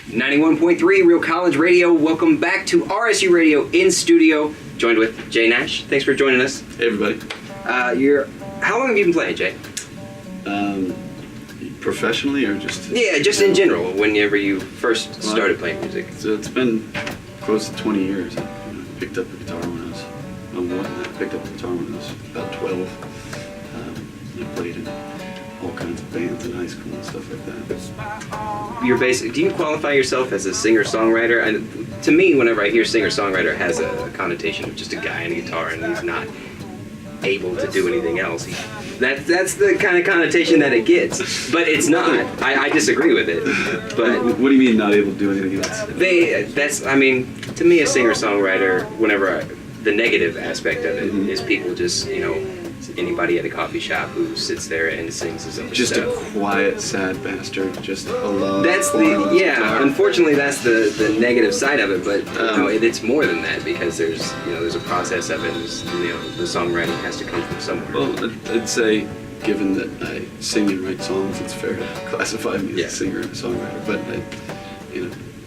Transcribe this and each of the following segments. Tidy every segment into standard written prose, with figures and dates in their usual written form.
91.3 Real College Radio. Welcome back to RSU Radio in studio. Joined with Jay Nash. Thanks for joining us. Hey everybody. How long have you been playing, Jay? Professionally or just? Yeah, just in general. Whenever you first started playing music. So it's been close to 20 years. I picked up a guitar when I was more than that. I picked up a guitar when I was about 12. I played in all kinds of bands in high school and stuff like that. Do you qualify yourself as a singer-songwriter? To me, whenever I hear singer-songwriter, it has a connotation of just a guy and a guitar and he's not able to do anything else. That's the kind of connotation that it gets, but it's not. I disagree with it. But what do you mean not able to do anything else? To me, a singer-songwriter, the negative aspect of it is people just, anybody at a coffee shop who sits there and sings his own just stuff. A quiet, sad bastard, just alone. Unfortunately, that's the negative side of it. But it's more than that because there's a process of it. The songwriting has to come from somewhere. Well, I'd say, given that I sing and write songs, it's fair to classify me as a singer and a songwriter. But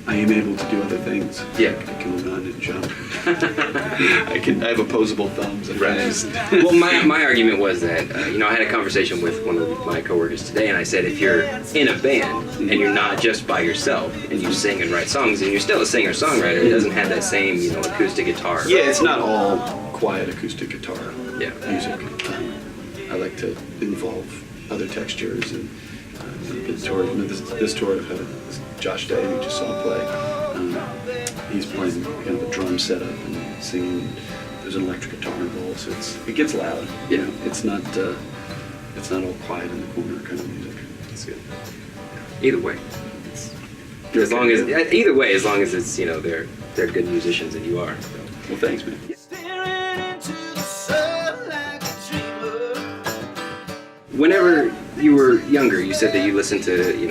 I am able to do other things. Yeah. I can run and jump. I have opposable thumbs. Right. Well, my argument was that, I had a conversation with one of my coworkers today, and I said, if you're in a band and you're not just by yourself and you sing and write songs, and you're still a singer-songwriter, it doesn't have that same, acoustic guitar. Yeah, it's not all quiet acoustic guitar music. I like to involve other textures and this tour I've had Josh Day, who just saw play. He's playing kind of a drum setup and singing. There's an electric guitar involved, so it gets loud. It's not all quiet in the corner kind of music. That's good. Either way, as long as it's they're good musicians and you are. So. Well, thanks, man. Whenever you were younger, you said that you listened to,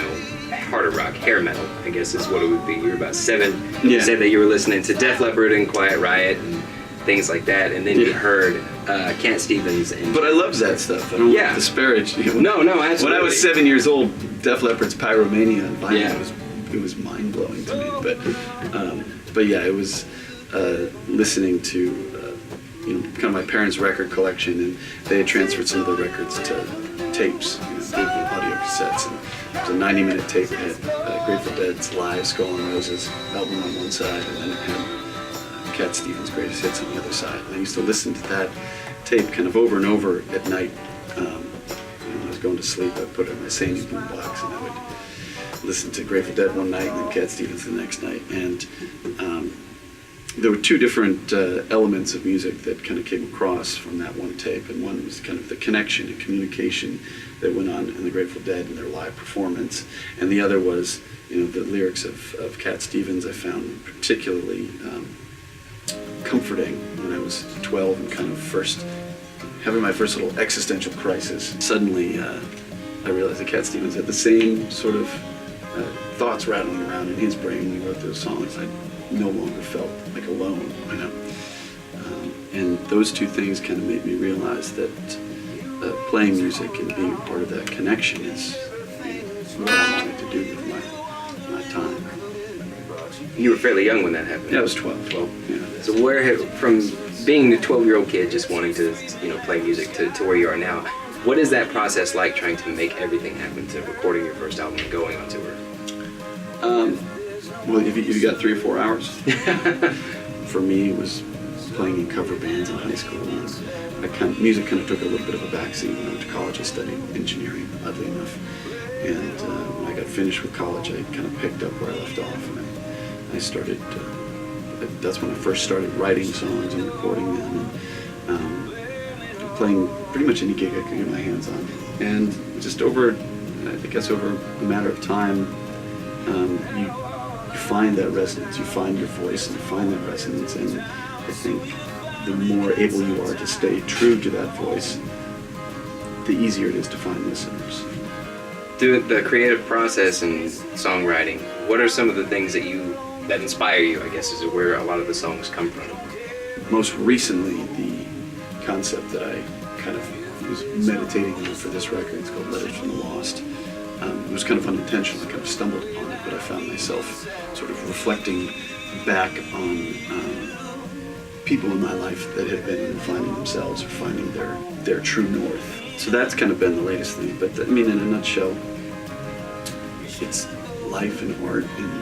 harder rock, hair metal, I guess is what it would be. You were about 7. Yeah. You said that you were listening to Def Leppard and Quiet Riot and things like that, and then you heard Cat Stevens. But I love that stuff. I don't want to disparage. No, absolutely. When I was 7 years old, Def Leppard's Pyromania on vinyl it was mind-blowing to me. But it was listening to kind of my parents' record collection, and they had transferred some of the records to tapes, audio cassettes, and it was a 90-minute tape that had Grateful Dead's live Skull and Roses album on one side, and then it had Cat Stevens' Greatest Hits on the other side. And I used to listen to that tape kind of over and over at night. When I was going to sleep, I'd put it in my Sandy boom box, and I would listen to Grateful Dead one night and then Cat Stevens the next night. And there were two different elements of music that kind of came across from that one tape, and one was kind of the connection and communication that went on in the Grateful Dead and their live performance, and the other was the lyrics of Cat Stevens. I found particularly comforting when I was 12 and kind of having my first little existential crisis. Suddenly I realized that Cat Stevens had the same sort of thoughts rattling around in his brain when he wrote those songs. I no longer felt like alone, and those two things kind of made me realize that playing music and being a part of that connection is what I wanted to do with my time. You were fairly young when that happened. Yeah, I was 12. Yeah. So from being a 12-year-old kid just wanting to play music to where you are now, what is that process like, trying to make everything happen, to recording your first album and going on tour? Well, if you got 3 or 4 hours. For me, it was playing in cover bands in high school. Music kind of took a little bit of a backseat when I went to college. I studied engineering, oddly enough. And when I got finished with college, I kind of picked up where I left off. And I started, that's when I first started writing songs and recording them. And playing pretty much any gig I could get my hands on. And just over a matter of time, you find that resonance, you find your voice, and you find that resonance, and I think the more able you are to stay true to that voice, the easier it is to find listeners. Through the creative process and songwriting, what are some of the things that inspire you, I guess, is where a lot of the songs come from? Most recently, the concept that I kind of was meditating on for this record is called Letters from the Lost. It was kind of unintentional. I kind of stumbled upon it, but I found myself sort of reflecting back on people in my life that have been finding themselves or finding their true north. So that's kind of been the latest thing. But I mean, in a nutshell, it's life and art and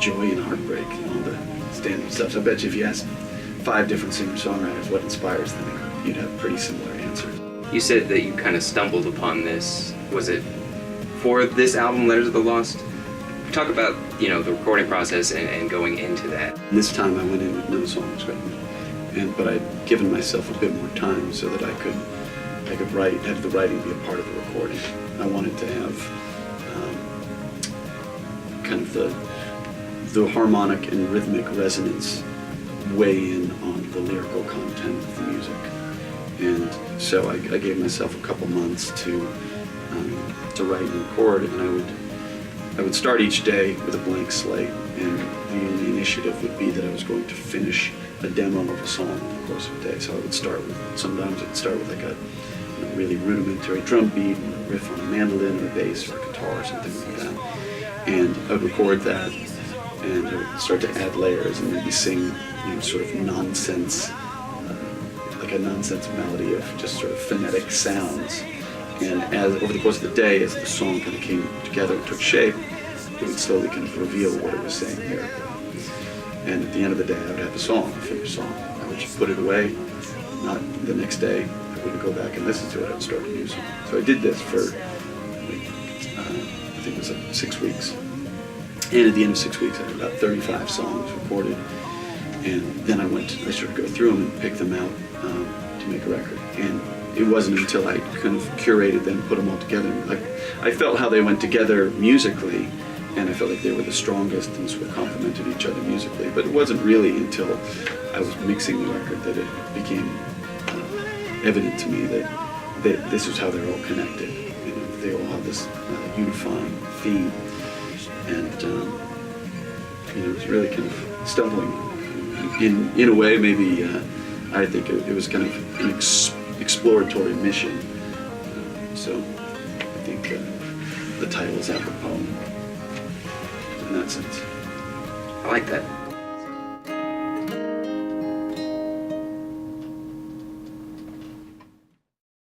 joy and heartbreak and all the standard stuff. So I bet you if you asked 5 different singer-songwriters what inspires them, you'd have pretty similar answers. You said that you kind of stumbled upon this. Was it for this album, Letters of the Lost? Talk about, the recording process and going into that. This time I went in with no song was written, but I'd given myself a bit more time so that I could write, have the writing be a part of the recording. I wanted to have kind of the harmonic and rhythmic resonance weigh in on the lyrical content of the music. And so I gave myself a couple months to write and record, and I would start each day with a blank slate, and the only initiative would be that I was going to finish a demo of a song in the course of the day. So I would sometimes I'd start with like a really rudimentary drum beat, or a riff on a mandolin or a bass or a guitar or something like that. And I would record that, and I would start to add layers and maybe sing, sort of nonsense, like a nonsense melody of just sort of phonetic sounds. And as over the course of the day, as the song kind of came together and took shape, it would slowly kind of reveal what it was saying here. And at the end of the day, I would have a song, a finished song. I would just put it away. Not the next day, I would go back and listen to it. I would start a new song. So I did this for, I think it was like 6 weeks. And at the end of 6 weeks, I had about 35 songs recorded. And then I sort of go through them and pick them out to make a record. And it wasn't until I kind of curated them, put them all together. Like, I felt how they went together musically, and I felt like they were the strongest and sort of complemented each other musically. But it wasn't really until I was mixing the record that it became evident to me that this is how they're all connected. They all have this unifying theme, and it was really kind of stumbling. In a way, maybe I think it was kind of an exploratory mission. So I think the title is apropos in that sense. I like that.